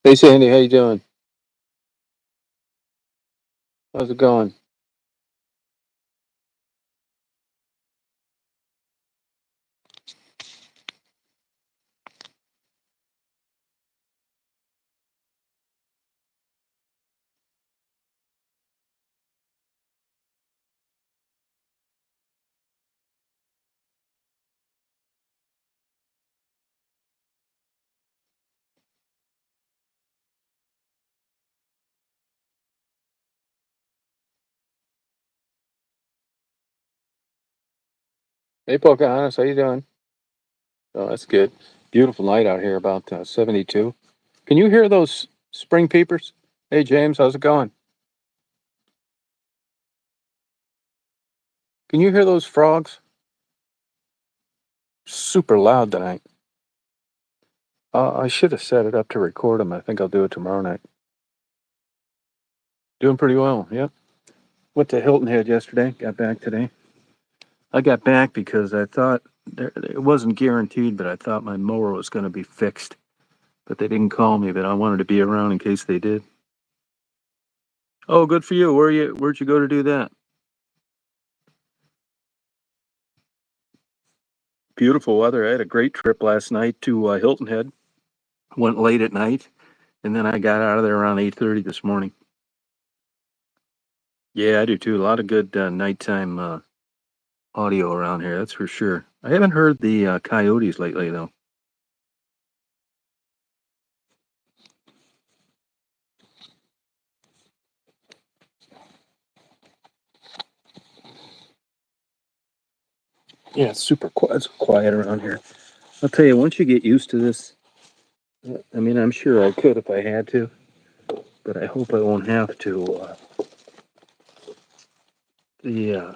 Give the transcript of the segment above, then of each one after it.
Hey Sandy, how you doing? How's it going? Hey Pocahontas, how you doing? Oh, that's good. Beautiful night out here, about 72. Can you hear those spring peepers? Hey James, how's it going? Can you hear those frogs? Super loud tonight. I should have set it up to record them. I think I'll do it tomorrow night. Doing pretty well. Yep. Went to Hilton Head yesterday. Got back today. I got back because I thought it wasn't guaranteed, but I thought my mower was going to be fixed. But they didn't call me. But I wanted to be around in case they did. Oh, good for you. Where'd you go to do that? Beautiful weather. I had a great trip last night to Hilton Head. Went late at night, and then I got out of there around 8:30 this morning. Yeah, I do too. A lot of good nighttime audio around here. That's for sure. I haven't heard the coyotes lately, though. Yeah, it's super quiet. It's quiet around here. I'll tell you, once you get used to this, I mean, I'm sure I could if I had to, but I hope I won't have to. The uh,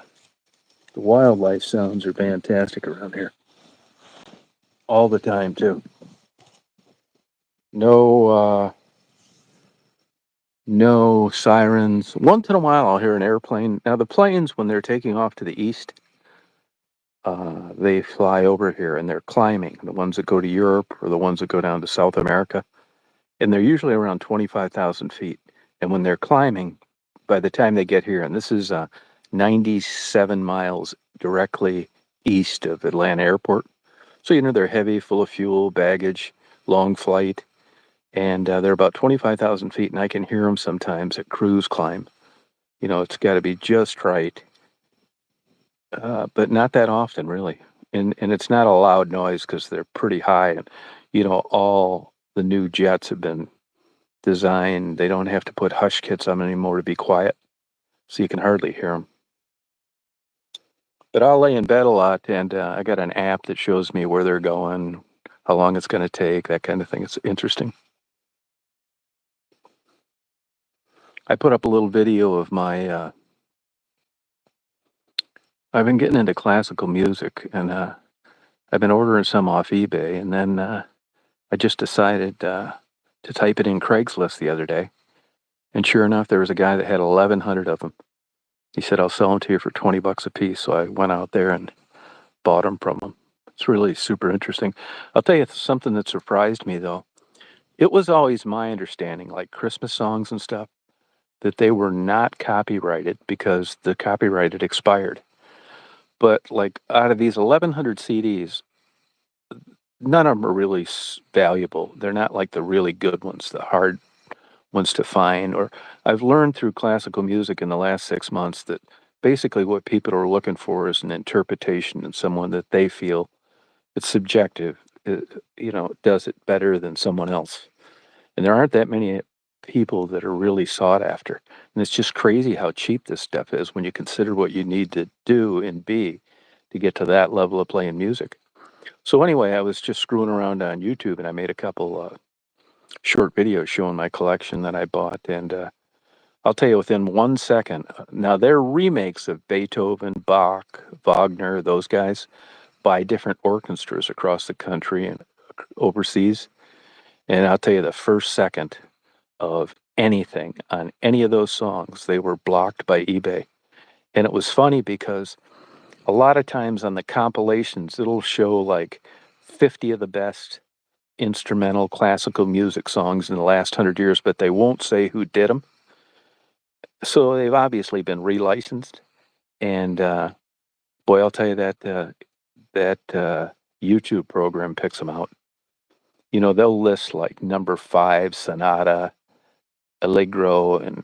the wildlife sounds are fantastic around here all the time too. No. No sirens. Once in a while, I'll hear an airplane. Now, the planes, when they're taking off to the east, they fly over here and they're climbing. The ones that go to Europe or the ones that go down to South America, and they're usually around 25,000 feet. And when they're climbing, by the time they get here, and this is 97 miles directly east of Atlanta Airport, so they're heavy, full of fuel, baggage, long flight, and they're about 25,000 feet, and I can hear them sometimes at cruise climb. It's got to be just right, but not that often, really. And it's not a loud noise because they're pretty high. And all the new jets have been designed. They don't have to put hush kits on anymore to be quiet, so you can hardly hear them. But I'll lay in bed a lot, and I got an app that shows me where they're going, how long it's going to take, that kind of thing. It's interesting. I put up a little video of my. I've been getting into classical music, and I've been ordering some off eBay, and then I just decided to type it in Craigslist the other day, and sure enough, there was a guy that had 1,100 of them. He said, "I'll sell them to you for 20 bucks a piece." So I went out there and bought them from him. It's really super interesting. I'll tell you something that surprised me though. It was always my understanding, like Christmas songs and stuff, that they were not copyrighted because the copyright had expired. But like out of these 1,100 CDs, none of them are really valuable. They're not like the really good ones, the hard ones to find. Or I've learned through classical music in the last 6 months that basically what people are looking for is an interpretation and someone that they feel it's subjective, uh, does it better than someone else. And there aren't that many people that are really sought after. And it's just crazy how cheap this stuff is when you consider what you need to do and be to get to that level of playing music. So anyway, I was just screwing around on YouTube and I made a couple short videos showing my collection that I bought. And I'll tell you, within 1 second, now they're remakes of Beethoven, Bach, Wagner, those guys by different orchestras across the country and overseas. And I'll tell you, the first second of anything on any of those songs, they were blocked by eBay. And it was funny because a lot of times on the compilations, it'll show like 50 of the best instrumental classical music songs in the last 100 years, but they won't say who did them. So they've obviously been relicensed. And boy, I'll tell you that YouTube program picks them out. You know, they'll list like number five sonata, allegro, and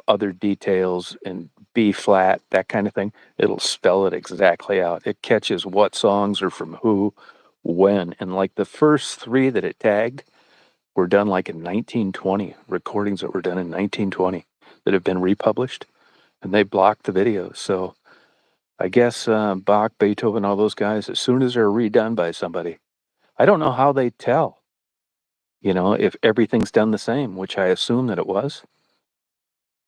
other details in B flat, that kind of thing. It'll spell it exactly out. It catches what songs are from who, when. And like the first three that it tagged were done like in 1920, recordings that were done in 1920 that have been republished, and they blocked the videos. So I guess Bach, Beethoven, all those guys, as soon as they're redone by somebody, I don't know how they tell, if everything's done the same, which I assume that it was.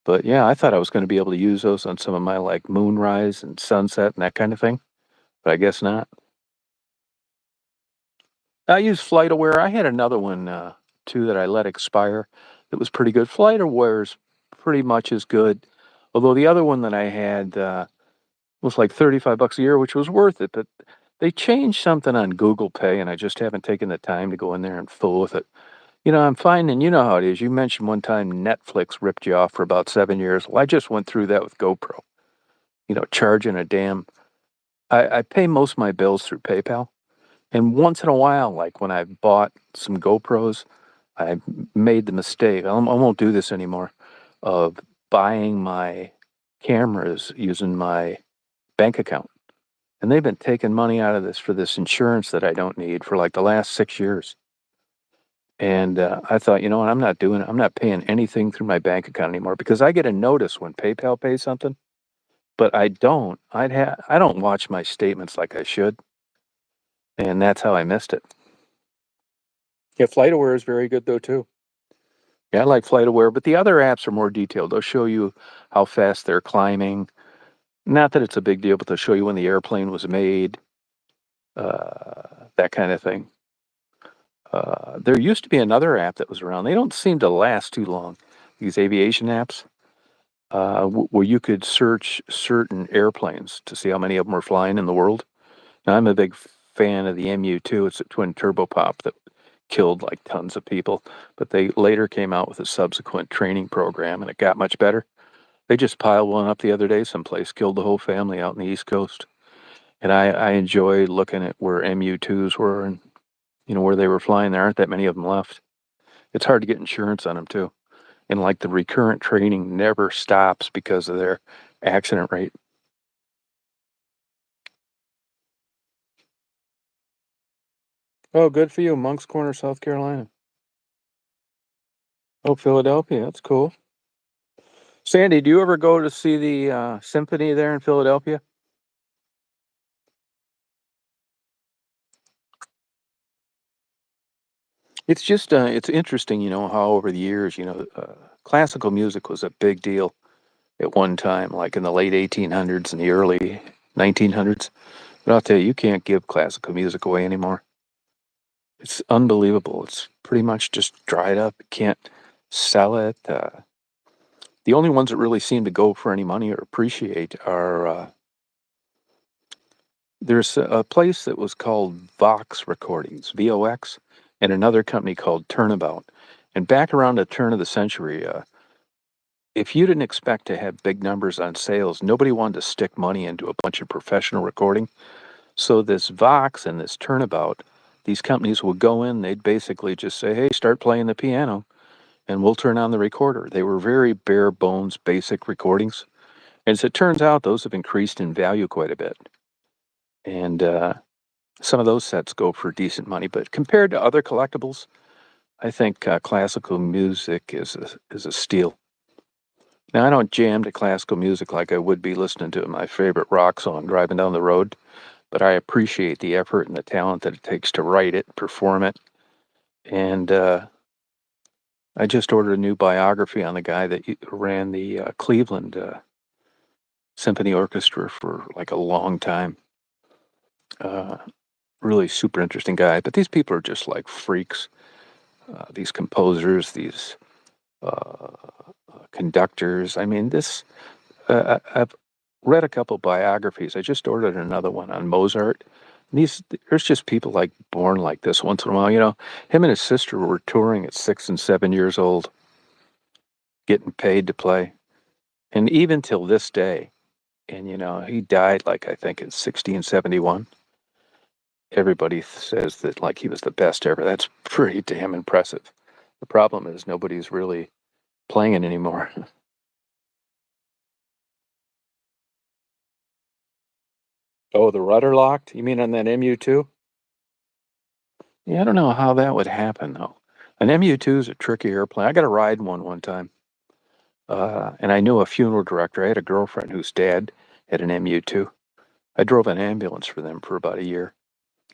But yeah, I thought I was going to be able to use those on some of my like moonrise and sunset and that kind of thing, but I guess not. I use Flight Aware. I had another one too that I let expire that was pretty good. Flight Aware is pretty much as good, although the other one that I had was like $35 a year, which was worth it. But they changed something on Google Pay, and I just haven't taken the time to go in there and fool with it. I'm finding, you know how it is. You mentioned one time Netflix ripped you off for about 7 years. Well, I just went through that with GoPro. Charging a damn. I pay most of my bills through PayPal. And once in a while, like when I bought some GoPros, I made the mistake. I won't do this anymore, of buying my cameras using my bank account. And they've been taking money out of this for this insurance that I don't need for like the last 6 years. And I thought, you know what, I'm not doing it. I'm not paying anything through my bank account anymore because I get a notice when PayPal pays something, but I don't. I don't watch my statements like I should, and that's how I missed it. Yeah, FlightAware is very good though too. Yeah, I like FlightAware, but the other apps are more detailed. They'll show you how fast they're climbing. Not that it's a big deal, but they'll show you when the airplane was made, that kind of thing. There used to be another app that was around. They don't seem to last too long. These aviation apps, where you could search certain airplanes to see how many of them were flying in the world. Now, I'm a big fan of the MU-2. It's a twin turboprop that killed like tons of people, but they later came out with a subsequent training program, and it got much better. They just piled one up the other day someplace, killed the whole family out in the East Coast. And I enjoy looking at where MU-2s were and where they were flying. There aren't that many of them left. It's hard to get insurance on them too. And like the recurrent training never stops because of their accident rate. Oh, good for you, Moncks Corner, South Carolina. Oh, Philadelphia, that's cool. Sandy, do you ever go to see the symphony there in Philadelphia? It's just it's interesting, how over the years, classical music was a big deal at one time, like in the late 1800s and the early 1900s. But I'll tell you, you can't give classical music away anymore. It's unbelievable. It's pretty much just dried up. You can't sell it. The only ones that really seem to go for any money or appreciate are there's a place that was called Vox Recordings, VOX, and another company called Turnabout. And back around the turn of the century, if you didn't expect to have big numbers on sales, nobody wanted to stick money into a bunch of professional recording. So this Vox and this Turnabout, these companies would go in, they'd basically just say, hey, start playing the piano and we'll turn on the recorder. They were very bare bones, basic recordings. And as it turns out, those have increased in value quite a bit. And some of those sets go for decent money. But compared to other collectibles, I think classical music is a steal. Now, I don't jam to classical music like I would be listening to my favorite rock song driving down the road, but I appreciate the effort and the talent that it takes to write it, perform it. And I just ordered a new biography on the guy that ran the Cleveland Symphony Orchestra for like a long time. Really super interesting guy. But these people are just like freaks. These composers, these uh, conductors. I mean, I've read a couple biographies. I just ordered another one on Mozart. These there's just people like born like this once in a while. Him and his sister were touring at 6 and 7 years old, getting paid to play, and even till this day. And he died like I think in 1671. Everybody says that like he was the best ever. That's pretty damn impressive. The problem is nobody's really playing it anymore. Oh, the rudder locked? You mean on that MU-2? Yeah, I don't know how that would happen though. An MU-2 is a tricky airplane. I got to ride one time. And I knew a funeral director. I had a girlfriend whose dad had an MU-2. I drove an ambulance for them for about a year.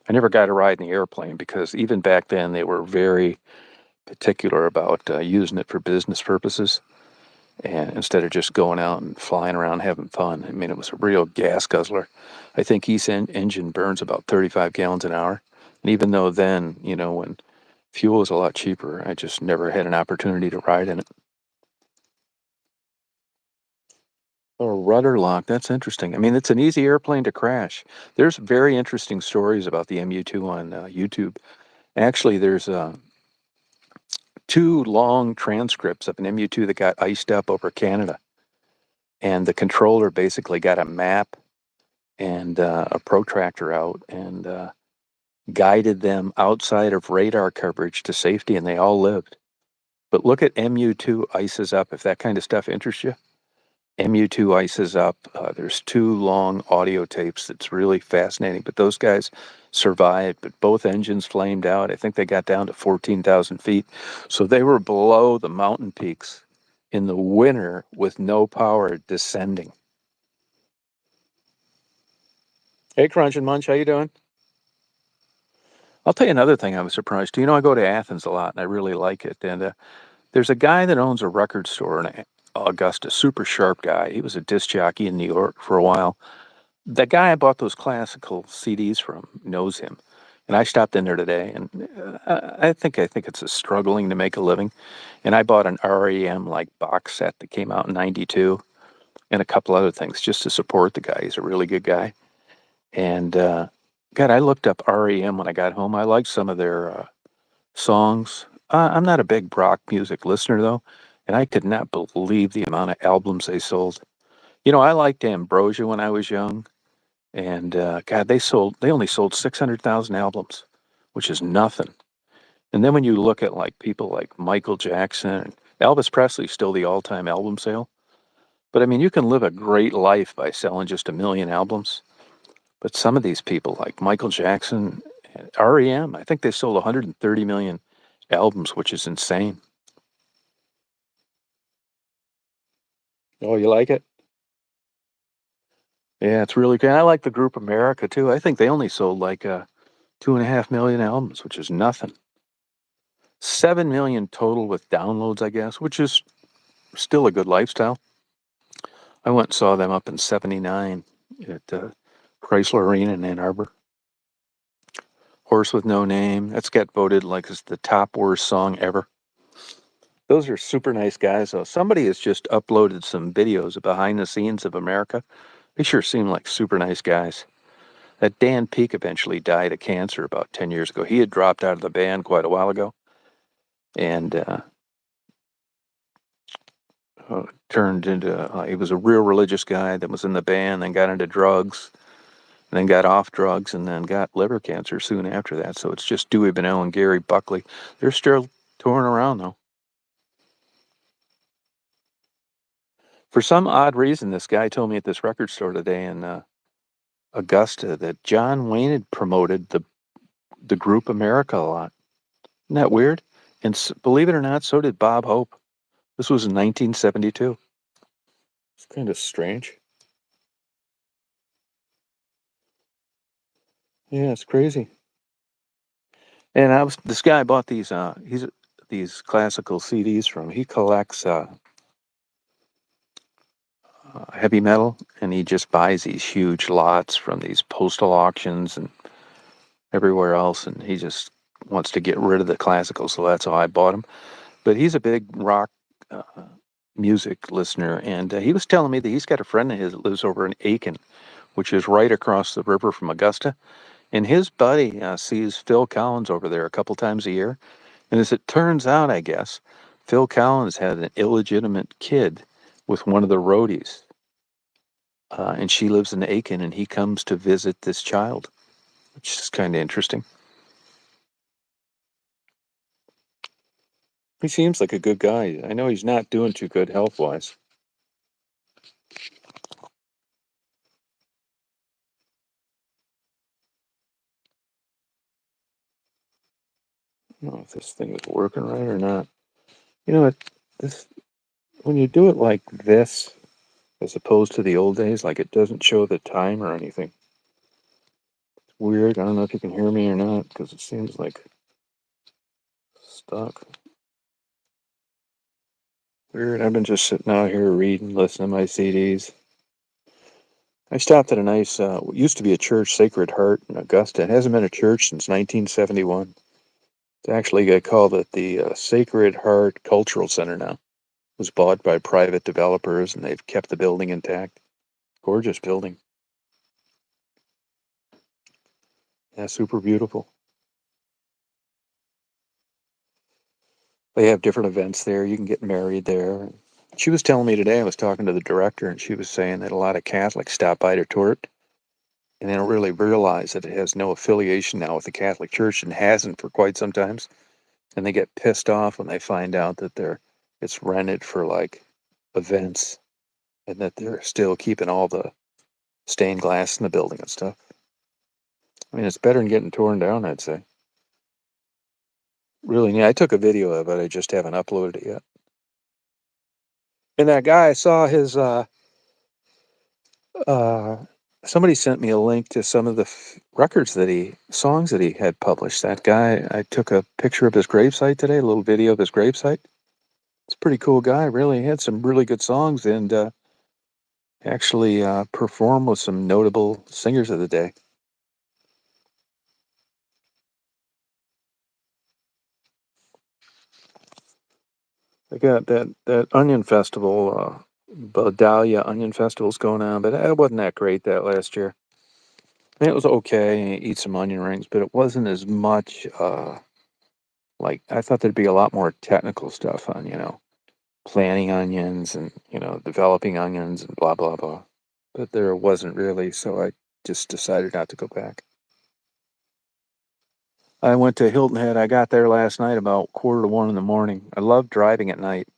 I never got to ride in the airplane because even back then they were very particular about using it for business purposes, and instead of just going out and flying around having fun. I mean, it was a real gas guzzler. I think each engine burns about 35 gallons an hour. And even though then, when fuel was a lot cheaper, I just never had an opportunity to ride in it. Oh, rudder lock. That's interesting. I mean, it's an easy airplane to crash. There's very interesting stories about the MU-2 on YouTube. Actually, there's two long transcripts of an MU-2 that got iced up over Canada. And the controller basically got a map and a protractor out and guided them outside of radar coverage to safety, and they all lived. But look at MU-2 ices up, if that kind of stuff interests you. MU-2 ices up. There's two long audio tapes that's really fascinating, but those guys survived, but both engines flamed out. I think they got down to 14,000 feet. So they were below the mountain peaks in the winter with no power descending. Hey, Crunch and Munch, how you doing? I'll tell you another thing I was surprised. I go to Athens a lot, and I really like it. And there's a guy that owns a record store in Augusta, super sharp guy. He was a disc jockey in New York for a while. The guy I bought those classical CDs from knows him. And I stopped in there today, and I think it's a struggling to make a living. And I bought an REM like box set that came out in '92, and a couple other things just to support the guy. He's a really good guy. And God, I looked up REM when I got home. I liked some of their songs. I'm not a big rock music listener though, and I could not believe the amount of albums they sold. I liked Ambrosia when I was young, and God, they only sold 600,000 albums, which is nothing. And then when you look at like people like Michael Jackson and Elvis Presley's still the all-time album sale. But I mean, you can live a great life by selling just a million albums. But some of these people, like Michael Jackson and REM, I think they sold 130 million albums, which is insane. Oh, you like it? Yeah, it's really good. I like the group America too. I think they only sold like 2.5 million albums, which is nothing. 7 million total with downloads, I guess, which is still a good lifestyle. I went and saw them up in '79 at Chrysler Arena in Ann Arbor. Horse with No Name. That's got voted like as the top worst song ever. Those are super nice guys, though. Somebody has just uploaded some videos of behind the scenes of America. They sure seem like super nice guys. That Dan Peake eventually died of cancer about 10 years ago. He had dropped out of the band quite a while ago and turned into, he was a real religious guy that was in the band, then got into drugs, and then got off drugs, and then got liver cancer soon after that. So it's just Dewey Bunnell and Gary Buckley. They're still touring around, though. For some odd reason, this guy told me at this record store today in Augusta that John Wayne had promoted the group America a lot. Isn't that weird? And believe it or not, so did Bob Hope. This was in 1972. It's kind of strange. Yeah, it's crazy. And this guy bought these classical CDs from. He collects heavy metal, and he just buys these huge lots from these postal auctions and everywhere else, and he just wants to get rid of the classical, so that's how I bought him. But he's a big rock uh, music listener, and he was telling me that he's got a friend of his that lives over in Aiken, which is right across the river from Augusta, And his buddy sees Phil Collins over there a couple times a year. And as it turns out, I guess, Phil Collins had an illegitimate kid with one of the roadies. And she lives in Aiken, and he comes to visit this child, which is kind of interesting. He seems like a good guy. I know he's not doing too good health wise. I don't know if this thing is working right or not. You know what? This when you do it like this, as opposed to the old days, like it doesn't show the time or anything. It's weird. I don't know if you can hear me or not because it seems like stuck. Weird. I've been just sitting out here reading, listening to my CDs. I stopped at a nice, what used to be a church, Sacred Heart in Augusta. It hasn't been a church since 1971. It's actually, I called it the Sacred Heart Cultural Center now. It was bought by private developers, and they've kept the building intact. Gorgeous building. Yeah, super beautiful. They have different events there. You can get married there. She was telling me today, I was talking to the director, and she was saying that a lot of Catholics stop by to tour it, and they don't really realize that it has no affiliation now with the Catholic Church and hasn't for quite some time. And they get pissed off when they find out that it's rented for like events and that they're still keeping all the stained glass in the building and stuff. I mean, it's better than getting torn down, I'd say. Really neat. I took a video of it. I just haven't uploaded it yet. And that guy, I saw his uh somebody sent me a link to some of the records songs that he had published. That guy, I took a picture of his gravesite today, a little video of his gravesite. It's a pretty cool guy, really. He had some really good songs and actually performed with some notable singers of the day. They got that Onion Festival, Badalia Onion Festival's going on, but it wasn't that great that last year. I mean, it was okay, eat some onion rings, but it wasn't as much, like, I thought there'd be a lot more technical stuff on, planting onions and, developing onions and blah, blah, blah. But there wasn't really, so I just decided not to go back. I went to Hilton Head. I got there last night about 1:45 in the morning. I love driving at night,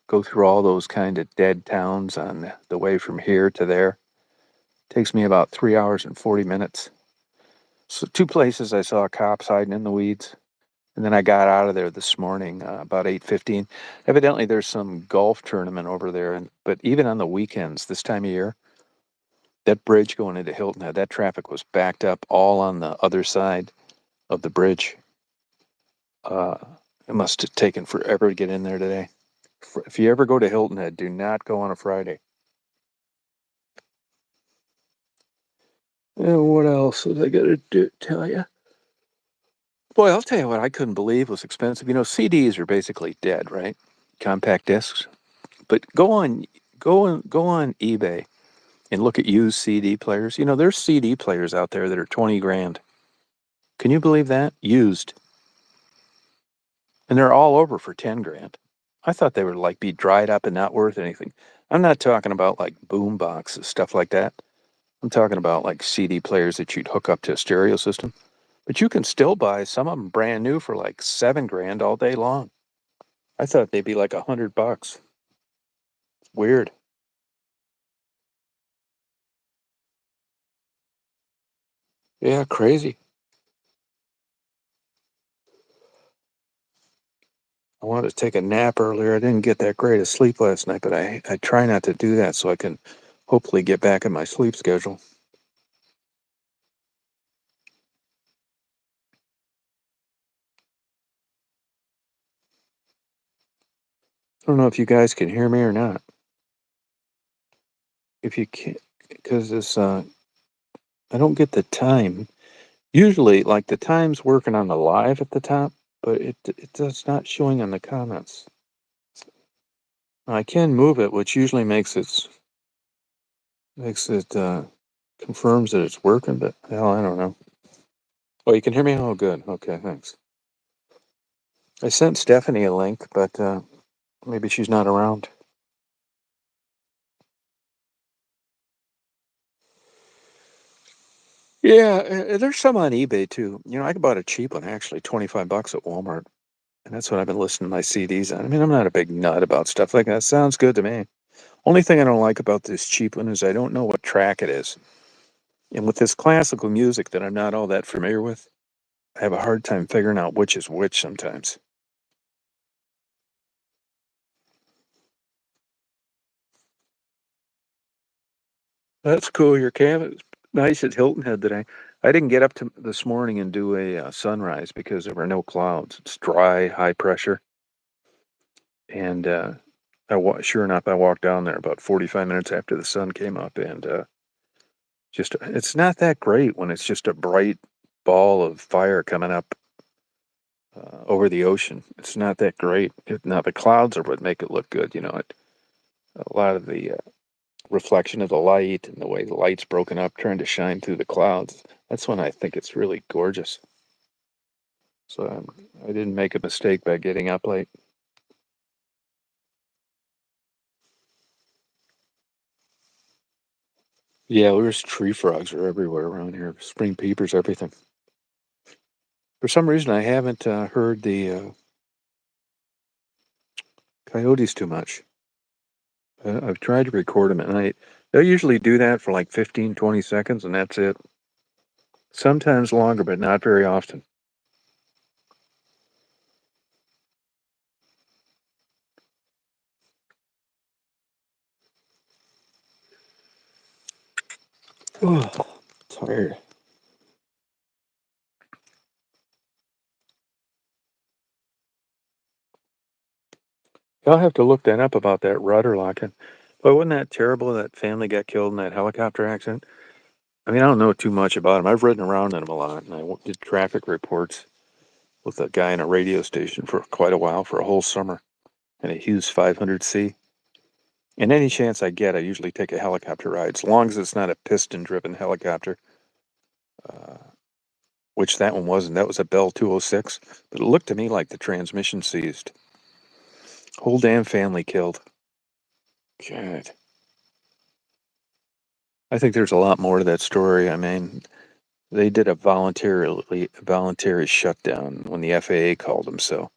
go through all those kind of dead towns on the way from here to there. Takes me about 3 hours and 40 minutes. So two places I saw cops hiding in the weeds. And then I got out of there this morning about 8:15. Evidently, there's some golf tournament over there, but even on the weekends, this time of year, that bridge going into Hilton Head, that traffic was backed up all on the other side of the bridge. Uh, it must have taken forever to get in there today. If you ever go to Hilton Head, do not go on a Friday. And what else was I gonna tell you? Boy, I'll tell you what I couldn't believe was expensive. CDs are basically dead, right? Compact discs. But go on eBay and look at used CD players. There's CD players out there that are 20 grand. Can you believe that? Used. And they're all over for 10 grand. I thought they would like be dried up and not worth anything. I'm not talking about like boom boxes, stuff like that. I'm talking about like CD players that you'd hook up to a stereo system. But you can still buy some of them brand new for like 7 grand all day long. I thought they'd be like $100. Weird. Yeah, crazy. I wanted to take a nap earlier. I didn't get that great of sleep last night, but I try not to do that so I can hopefully get back in my sleep schedule. I don't know if you guys can hear me or not. If you can, because I don't get the time. Usually, like the time's working on the live at the top, but it's not showing on the comments. I can move it, which usually makes it confirms that it's working, but hell, I don't know. Oh, you can hear me? Oh, good. Okay, thanks. I sent Stephanie a link, but maybe she's not around. Yeah, there's some on eBay too. I bought a cheap one actually, 25 bucks at Walmart, and that's what I've been listening to my CDs on. I mean, I'm not a big nut about stuff like that. Sounds good to me. Only thing I don't like about this cheap one is I don't know what track it is. And with this classical music that I'm not all that familiar with, I have a hard time figuring out which is which sometimes. That's cool. Your cam is nice at Hilton Head today. I didn't get up to this morning and do a sunrise because there were no clouds. It's dry, high pressure, and sure enough, I walked down there about 45 minutes after the sun came up, and just it's not that great when it's just a bright ball of fire coming up over the ocean. It's not that great. Now the clouds are what make it look good. A lot of the reflection of the light and the way the light's broken up, trying to shine through the clouds. That's when I think it's really gorgeous. So I didn't make a mistake by getting up late. Yeah, there's tree frogs are everywhere around here. Spring peepers, everything. For some reason, I haven't heard the coyotes too much. I've tried to record them at night. They'll usually do that for like 15, 20 seconds, and that's it. Sometimes longer, but not very often. Oh, tired. I'll have to look that up about that rudder locking. But wasn't that terrible that family got killed in that helicopter accident? I mean, I don't know too much about them. I've ridden around in them a lot, and I did traffic reports with a guy in a radio station for quite a while, for a whole summer, in a Hughes 500C. And any chance I get, I usually take a helicopter ride, as long as it's not a piston-driven helicopter, uh, which that one wasn't. That was a Bell 206, but it looked to me like the transmission seized. Whole damn family killed. God. I think there's a lot more to that story. I mean, they did a voluntary shutdown when the FAA called them. So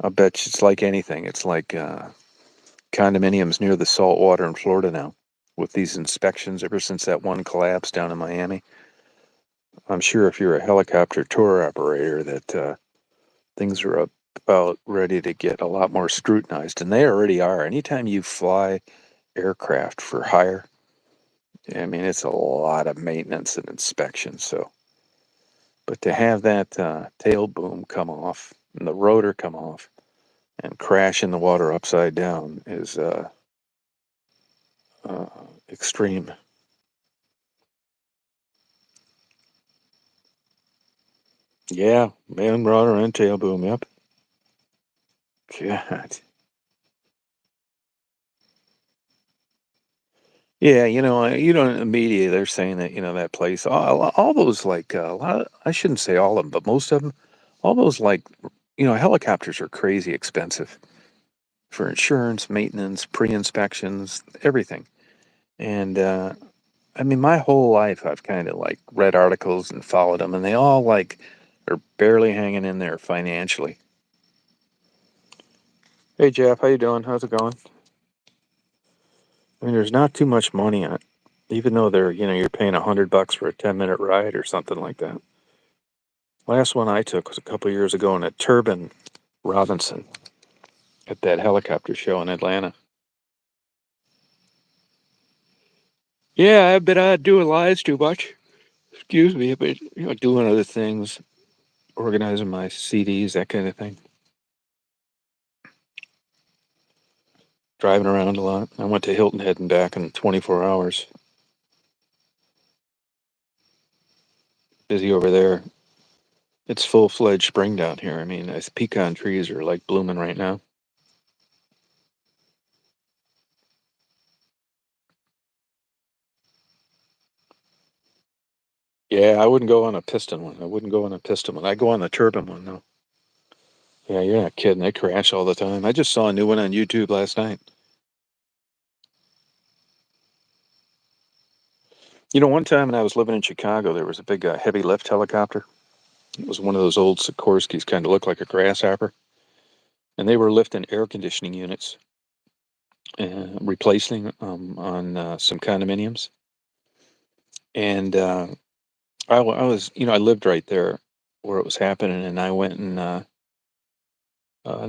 I bet you it's like anything. It's like condominiums near the salt water in Florida now, with these inspections ever since that one collapse down in Miami. I'm sure if you're a helicopter tour operator that things are about ready to get a lot more scrutinized, and they already are. Anytime you fly aircraft for hire, I mean, it's a lot of maintenance and inspection. So, but to have that tail boom come off and the rotor come off and crash in the water upside down is uh, extreme. Yeah, man, rotor and tail boom. Yep. God. Yeah, in the media they're saying that that place, all those like a lot. I shouldn't say all of them, but most of them, all those like helicopters are crazy expensive for insurance, maintenance, pre-inspections, everything. And I mean, my whole life I've kind of like read articles and followed them, and they all like are barely hanging in there financially. Hey Jeff, how you doing? How's it going? I mean, there's not too much money on it, even though you're paying $100 for a 10-minute ride or something like that. Last one I took was a couple years ago in a Turbine Robinson at that helicopter show in Atlanta. Yeah, I've been doing lives too much. Excuse me, but doing other things, organizing my CDs, that kind of thing. Driving around a lot. I went to Hilton Head and back in 24 hours. Busy over there. It's full-fledged spring down here. I mean, pecan trees are like blooming right now. Yeah, I wouldn't go on a piston one. I wouldn't go on a piston one. I go on the turbine one, though. Yeah, you're not kidding. They crash all the time. I just saw a new one on YouTube last night. One time when I was living in Chicago, there was a big heavy lift helicopter. It was one of those old Sikorsky's, kind of looked like a grasshopper. And they were lifting air conditioning units and replacing on some condominiums. And I was, I lived right there where it was happening, and I went and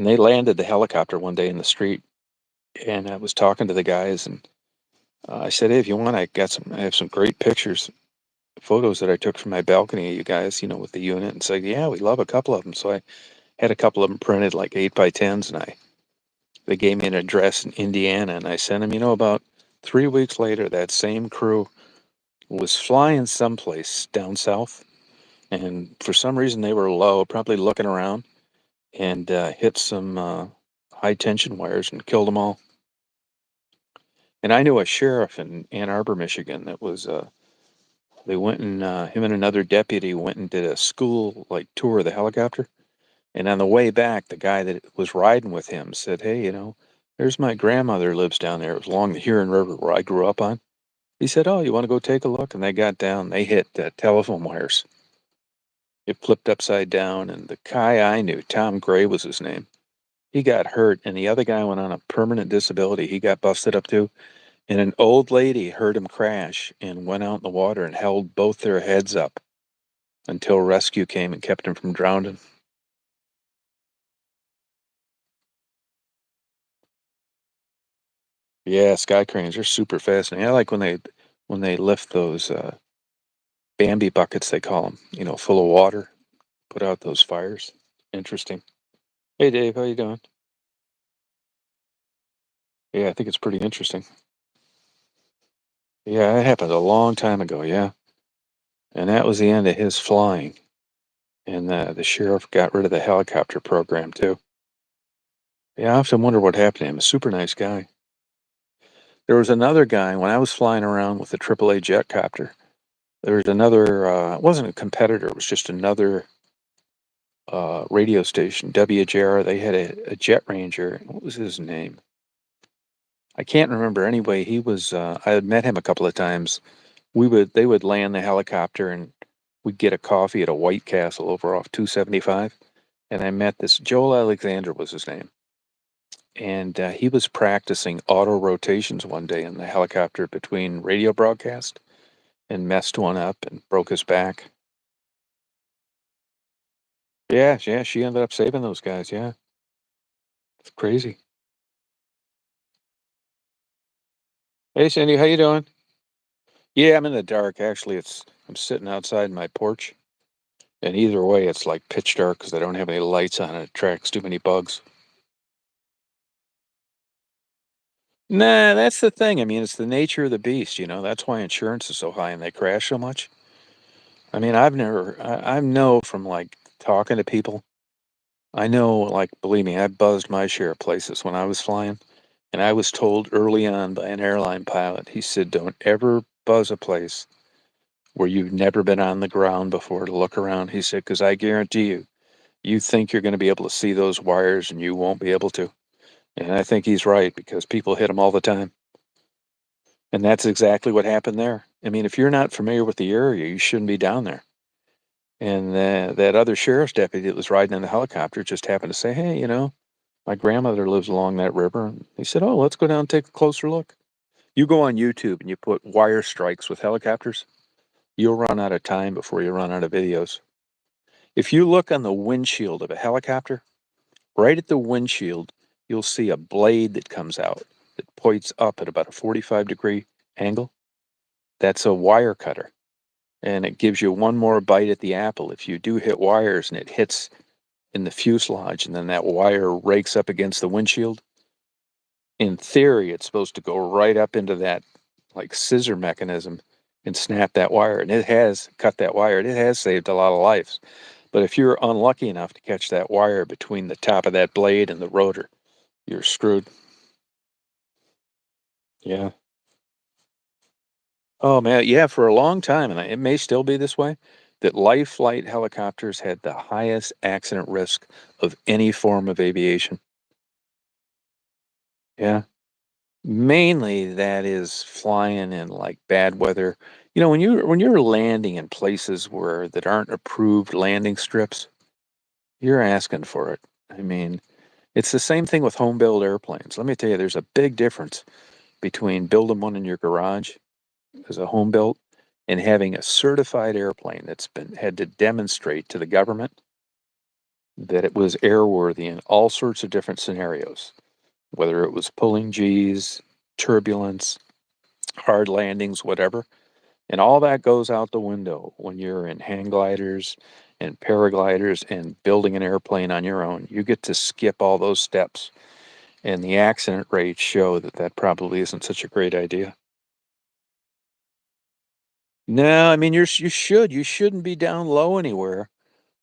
they landed the helicopter one day in the street, and I was talking to the guys, and I said, "Hey, if you want, I have some great pictures, photos that I took from my balcony of you guys, with the unit." And said, "Yeah, we love a couple of them." So I had a couple of them printed like 8x10s, and they gave me an address in Indiana, and I sent them. About 3 weeks later, that same crew was flying someplace down south, and for some reason they were low, probably looking around, and hit some high tension wires and killed them all. And I knew a sheriff in Ann Arbor, Michigan, that was they went and him and another deputy went and did a school like tour of the helicopter. And on the way back, the guy that was riding with him said, "Hey, there's my grandmother lives down there. It was along the Huron River where I grew up on." He said, "Oh, you want to go take a look?" And they got down. They hit telephone wires. It flipped upside down, and the guy I knew, Tom Gray was his name, he got hurt, and the other guy went on a permanent disability. He got busted up too. And an old lady heard him crash and went out in the water and held both their heads up until rescue came and kept him from drowning. Yeah, sky cranes are super fascinating. I like when they lift those Bambi buckets, they call them, full of water, put out those fires. Interesting. Hey Dave, how you doing? Yeah, I think it's pretty interesting. Yeah, it happened a long time ago, yeah. And that was the end of his flying. And the sheriff got rid of the helicopter program too. Yeah, I often wonder what happened to him. A super nice guy. There was another guy when I was flying around with the AAA jet copter. There was another. It wasn't a competitor. It was just another radio station, WJR. They had a jet ranger. What was his name? I can't remember. Anyway, he was. I had met him a couple of times. They would land the helicopter, and we'd get a coffee at a White Castle over off 275. And I met this Joel Alexander was his name, and he was practicing auto rotations one day in the helicopter between radio broadcast and messed one up and broke his back. Yeah, yeah, she ended up saving those guys. Yeah, it's crazy. Hey, Cindy, how you doing? Yeah, I'm in the dark. Actually, I'm sitting outside my porch, and either way, it's like pitch dark because I don't have any lights on. It attracts too many bugs. Nah, that's the thing. I mean, it's the nature of the beast. That's why insurance is so high and they crash so much. I mean, I know from like talking to people. I know, like, believe me, I buzzed my share of places when I was flying. And I was told early on by an airline pilot, he said, don't ever buzz a place where you've never been on the ground before to look around. He said, because I guarantee you, you think you're going to be able to see those wires and you won't be able to. And I think he's right because people hit them all the time. And that's exactly what happened there. I mean, if you're not familiar with the area, you shouldn't be down there. And that other sheriff's deputy that was riding in the helicopter just happened to say, hey, my grandmother lives along that river. And he said, oh, let's go down and take a closer look. You go on YouTube and you put wire strikes with helicopters, you'll run out of time before you run out of videos. If you look on the windshield of a helicopter, right at the windshield, you'll see a blade that comes out that points up at about a 45-degree angle. That's a wire cutter. And it gives you one more bite at the apple. If you do hit wires and it hits in the fuselage and then that wire rakes up against the windshield, in theory, it's supposed to go right up into that like scissor mechanism and snap that wire. And it has cut that wire. And it has saved a lot of lives. But if you're unlucky enough to catch that wire between the top of that blade and the rotor, you're screwed. Yeah. Oh man, yeah, for a long time, and it may still be this way, that light flight helicopters had the highest accident risk of any form of aviation. Yeah. Mainly that is flying in like bad weather. When you're landing in places where that aren't approved landing strips, you're asking for it. I mean, it's the same thing with home built airplanes. Let me tell you, there's a big difference between building one in your garage as a home built and having a certified airplane that's been had to demonstrate to the government that it was airworthy in all sorts of different scenarios, whether it was pulling G's, turbulence, hard landings, whatever. And all that goes out the window when you're in hang gliders and paragliders and building an airplane on your own. You get to skip all those steps. And the accident rates show that that probably isn't such a great idea. No, I mean you shouldn't be down low anywhere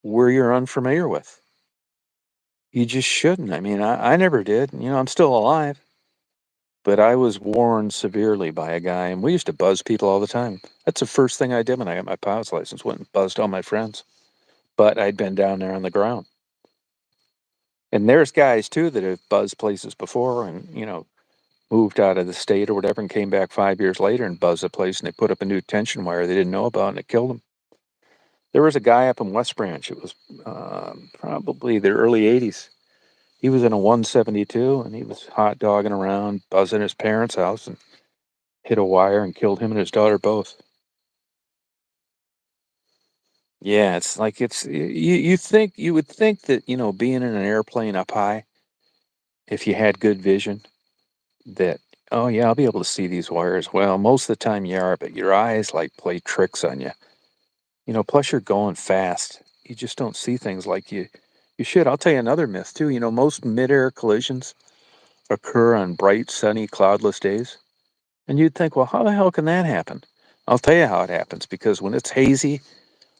where you're unfamiliar with. You just shouldn't. I mean, I never did. I'm still alive, but I was warned severely by a guy, and we used to buzz people all the time. That's the first thing I did when I got my pilot's license. Went and buzzed all my friends. But I'd been down there on the ground, and there's guys too that have buzzed places before, and moved out of the state or whatever, and came back 5 years later and buzzed a place, and they put up a new tension wire they didn't know about, and it killed them. There was a guy up in West Branch. It was probably the early '80s. He was in a 172, and he was hot dogging around, buzzing his parents' house, and hit a wire and killed him and his daughter both. Yeah, it's like you would think that being in an airplane up high, if you had good vision, that oh yeah, I'll be able to see these wires. Well, most of the time you are, but your eyes like play tricks on you. Plus you're going fast. You just don't see things like you should. I'll tell you another myth too. Most midair collisions occur on bright, sunny, cloudless days. And you'd think, well, how the hell can that happen? I'll tell you how it happens, because when it's hazy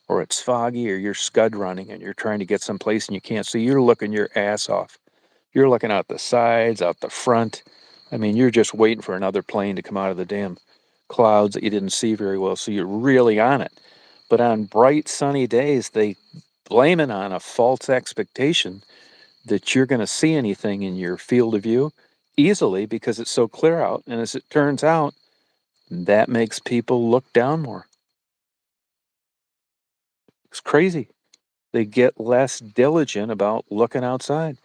or it's foggy or you're scud running and you're trying to get someplace and you can't see, you're looking your ass off. You're looking out the sides, out the front. I mean, you're just waiting for another plane to come out of the damn clouds that you didn't see very well, so you're really on it. But on bright, sunny days, they blame it on a false expectation that you're going to see anything in your field of view easily because it's so clear out. And as it turns out, that makes people look down more. It's crazy. They get less diligent about looking outside.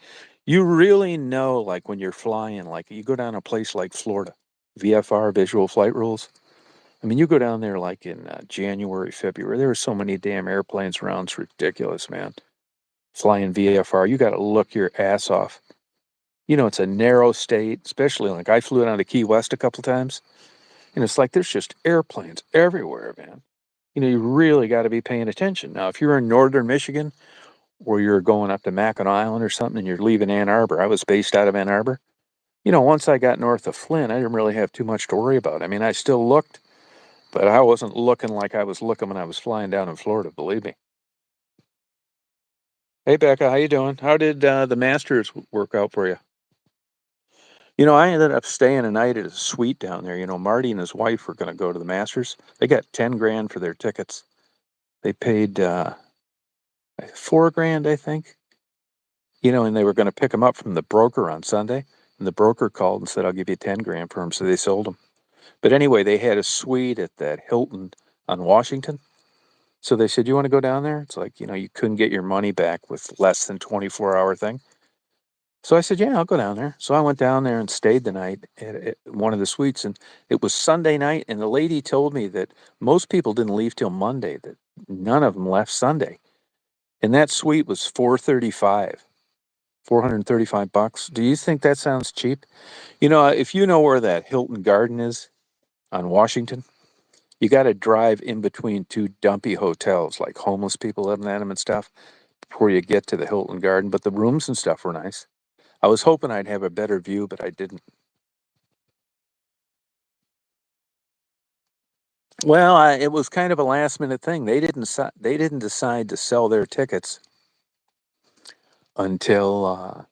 You really know, like when you're flying, like you go down a place like Florida, VFR, visual flight rules. I mean, you go down there like in January, February, there are so many damn airplanes around. It's ridiculous, man. Flying VFR, you got to look your ass off. It's a narrow state, especially like I flew down to Key West a couple times, and it's like there's just airplanes everywhere, man. You really got to be paying attention. Now, if you're in northern Michigan or you're going up to Mackinac Island or something and you're leaving Ann Arbor, I was based out of Ann Arbor. Once I got north of Flint, I didn't really have too much to worry about. I mean, I still looked, but I wasn't looking like I was looking when I was flying down in Florida, believe me. Hey, Becca, how you doing? How did the Masters work out for you? I ended up staying a night at a suite down there. Marty and his wife were going to go to the Masters. They got 10 grand for their tickets. They paid 4 grand, I think. And they were going to pick them up from the broker on Sunday. And the broker called and said, I'll give you 10 grand for them. So they sold them. But anyway, they had a suite at that Hilton on Washington. So they said, you want to go down there? It's like, you couldn't get your money back with less than 24-hour thing. So I said, yeah, I'll go down there. So I went down there and stayed the night at one of the suites. And it was Sunday night. And the lady told me that most people didn't leave till Monday, that none of them left Sunday. And that suite was 435 bucks. Do you think that sounds cheap? If you know where that Hilton Garden is on Washington, you got to drive in between two dumpy hotels, like homeless people living in them and stuff, before you get to the Hilton Garden. But the rooms and stuff were nice. I was hoping I'd have a better view, but I didn't. Well, it was kind of a last minute thing. They didn't decide to sell their tickets until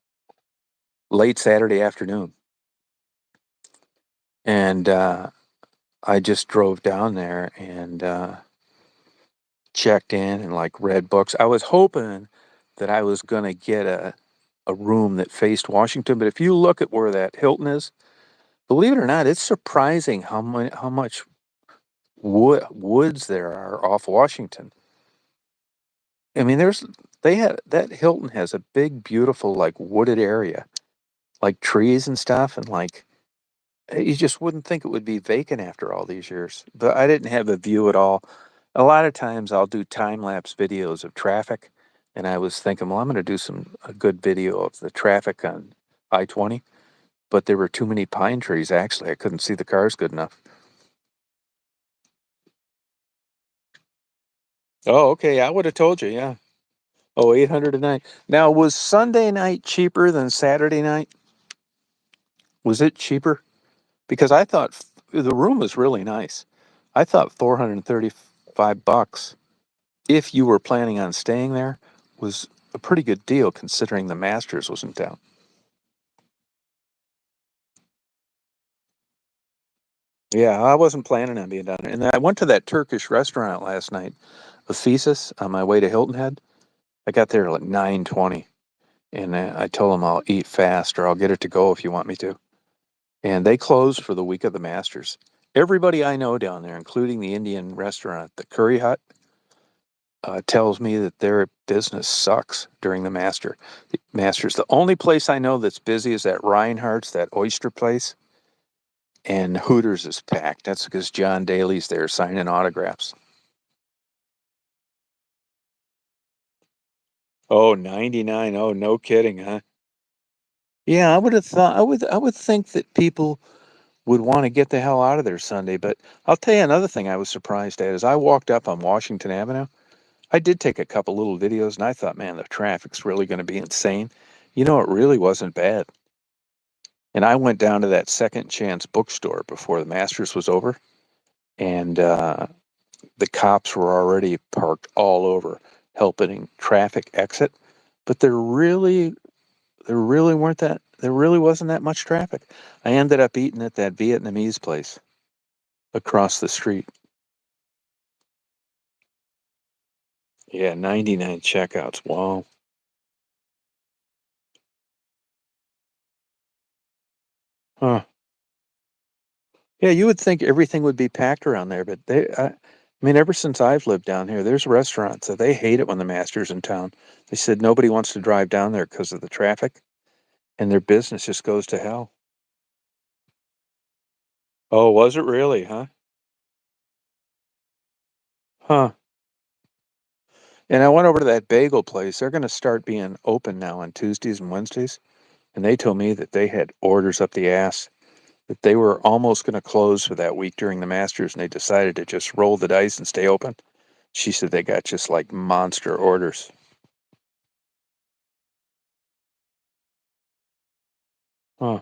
late Saturday afternoon, and I just drove down there and checked in and like read books. I was hoping that I was going to get a room that faced Washington, but if you look at where that Hilton is, believe it or not, it's surprising how much woods there are off Washington. I mean, they had that Hilton has a big, beautiful, like wooded area, like trees and stuff, and like you just wouldn't think it would be vacant after all these years. But I didn't have a view at all. A lot of times I'll do time lapse videos of traffic, and I was thinking, well, I'm going to do a good video of the traffic on I-20, but there were too many pine trees. Actually, I couldn't see the cars good enough. Oh, okay. I would have told you, yeah. Oh, 800 a night. Now, was Sunday night cheaper than Saturday night? Was it cheaper? Because I thought the room was really nice. I thought 435 bucks if you were planning on staying there was a pretty good deal considering the Masters was in town. Yeah, I wasn't planning on being down there. And I went to that Turkish restaurant last night, Ephesus, on my way to Hilton Head. I got there at like 9:20, and I told them I'll eat fast or I'll get it to go if you want me to. And they closed for the week of the Masters. Everybody I know down there, including the Indian restaurant, the Curry Hut, tells me that their business sucks during the Masters. The only place I know that's busy is that Reinhardt's, that oyster place, and Hooters is packed. That's because John Daly's there signing autographs. Oh, 99. Oh, no kidding, huh? Yeah, I would have thought I would think that people would want to get the hell out of there Sunday, but I'll tell you another thing I was surprised at is I walked up on Washington Avenue. I did take a couple little videos and I thought, man, the traffic's really going to be insane. You know, it really wasn't bad. And I went down to that Second Chance bookstore before the Masters was over, and the cops were already parked all over, helping traffic exit. But there really wasn't that much traffic. I ended up eating at that Vietnamese place across the street. Yeah, 99 checkouts. Wow. Huh. Yeah, you would think everything would be packed around there, but I mean, ever since I've lived down here, there's restaurants that they hate it when the Masters in town. They said nobody wants to drive down there because of the traffic, and their business just goes to hell. Oh, was it really, huh? Huh. And I went over to that bagel place. They're going to start being open now on Tuesdays and Wednesdays, and they told me that they had orders up the ass, that they were almost going to close for that week during the Masters, and they decided to just roll the dice and stay open. She said they got just like monster orders. Huh.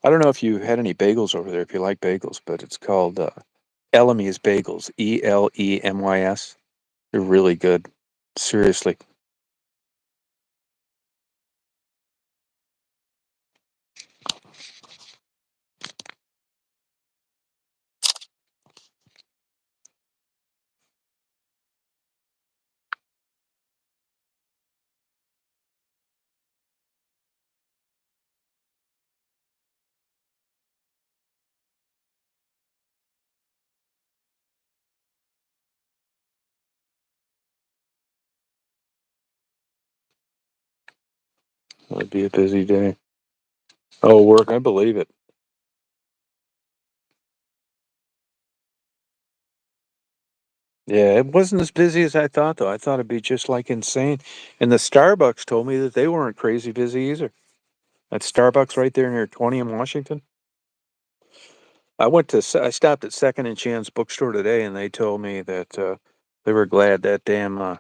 I don't know if you had any bagels over there, if you like bagels, but it's called Elemy's Bagels, Elemys. They're really good. Seriously. It'll be a busy day. Oh, work, I believe it. Yeah, it wasn't as busy as I thought, though. I thought it'd be just like insane. And the Starbucks told me that they weren't crazy busy either. That Starbucks right there near 20 in Washington. I stopped at Second and Chance bookstore today, and they told me that they were glad that damn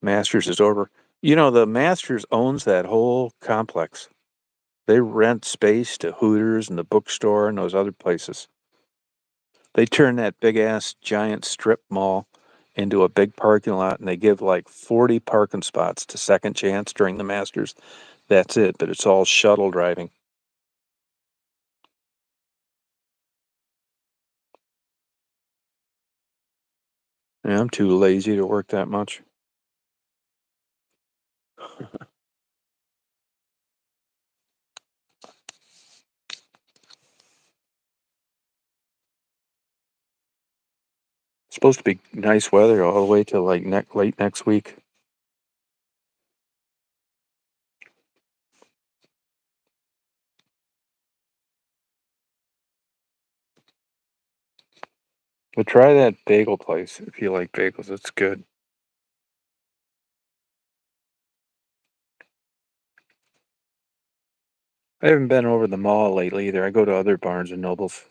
Masters is over. You know, the Masters owns that whole complex. They rent space to Hooters and the bookstore and those other places. They turn that big ass giant strip mall into a big parking lot and they give like 40 parking spots to Second Chance during the Masters. That's it, but it's all shuttle driving. Yeah, I'm too lazy to work that much. It's supposed to be nice weather all the way till like late next week. But try that bagel place if you like bagels. It's good. I haven't been over the mall lately either. I go to other Barnes and Nobles.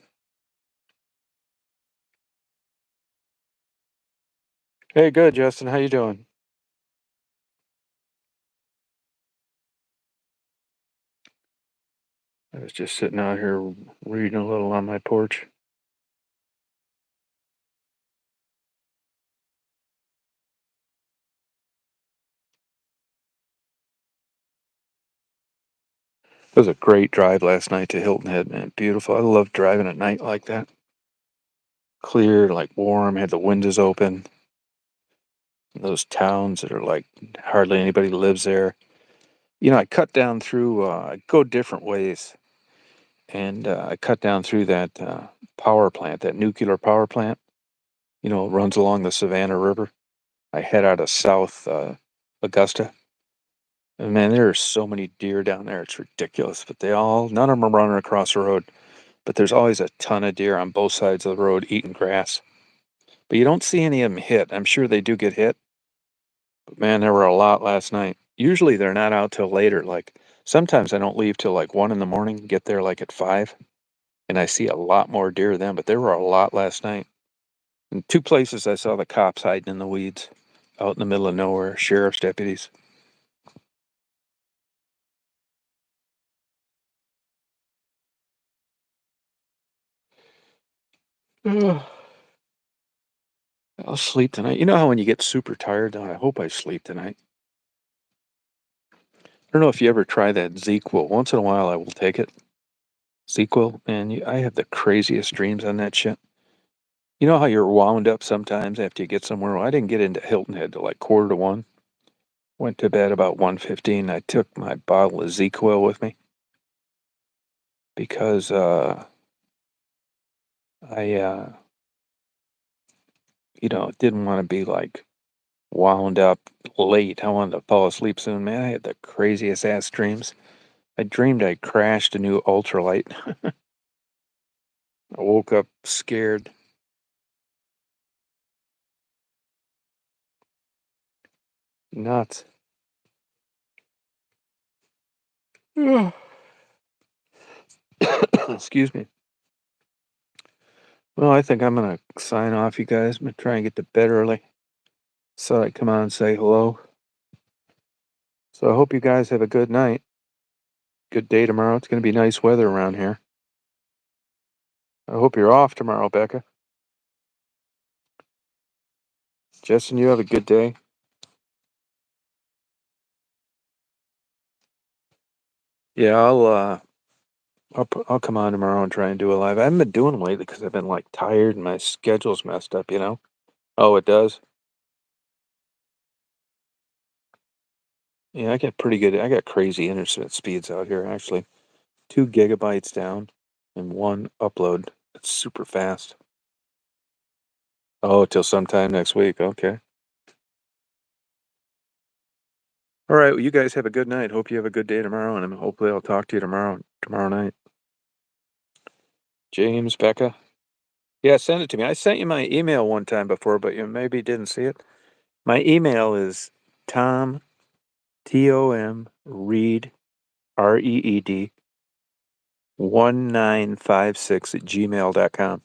Hey, good, Justin. How you doing? I was just sitting out here reading a little on my porch. It was a great drive last night to Hilton Head, man. Beautiful. I love driving at night like that. Clear, like warm, had the windows open. Those towns that are like hardly anybody lives there. I cut down through, I go different ways. And I cut down through that power plant, that nuclear power plant. It runs along the Savannah River. I head out of South Augusta. And man, there are so many deer down there. It's ridiculous. But none of them are running across the road. But there's always a ton of deer on both sides of the road eating grass. But you don't see any of them hit. I'm sure they do get hit. But man, there were a lot last night. Usually they're not out till later. Like sometimes I don't leave till like 1 in the morning, get there like at 5. And I see a lot more deer then. But there were a lot last night. In two places I saw the cops hiding in the weeds out in the middle of nowhere, sheriff's deputies. Ugh. I'll sleep tonight. You know how when you get super tired, I hope I sleep tonight. I don't know if you ever try that ZQL. Once in a while, I will take it. ZQL, man, I have the craziest dreams on that shit. You know how you're wound up sometimes after you get somewhere? Well, I didn't get into Hilton Head till like quarter to one. Went to bed about 1:15. I took my bottle of ZQL with me because I, didn't want to be like wound up late. I wanted to fall asleep soon. Man, I had the craziest ass dreams. I dreamed I crashed a new ultralight. I woke up scared. Nuts. Excuse me. Well, I think I'm going to sign off, you guys. I'm going to try and get to bed early. So I come on and say hello. So I hope you guys have a good night. Good day tomorrow. It's going to be nice weather around here. I hope you're off tomorrow, Becca. Justin, you have a good day. Yeah, I'll come on tomorrow and try and do a live. I haven't been doing them lately because I've been like tired and my schedule's messed up. Oh, it does? Yeah, I get pretty good. I got crazy internet speeds out here, actually. 2 gigabytes down and one upload. It's super fast. Oh, till sometime next week. Okay. All right. Well, you guys have a good night. Hope you have a good day tomorrow, and hopefully I'll talk to you tomorrow night. James, Becca. Yeah, send it to me. I sent you my email one time before, but you maybe didn't see it. My email is Tom Tom Reed Reed 1956 at gmail.com.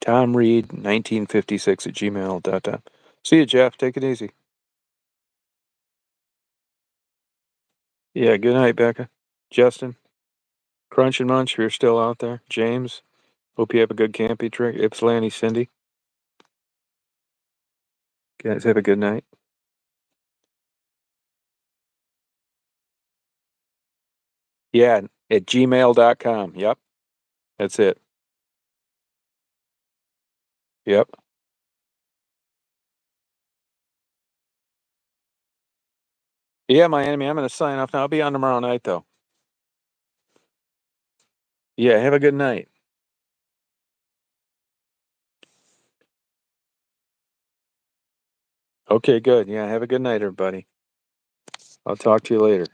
Tom Reed 1956 at gmail.com. See you, Jeff. Take it easy. Yeah, good night, Becca. Justin, Crunch and Munch, if you're still out there. James, hope you have a good camping trip. Ypsilanti, Cindy, guys have a good night. Yeah, at gmail.com. Yep, that's it. Yep. Yeah, my enemy. I'm going to sign off now. I'll be on tomorrow night, though. Yeah, have a good night. Okay, good. Yeah, have a good night, everybody. I'll talk to you later.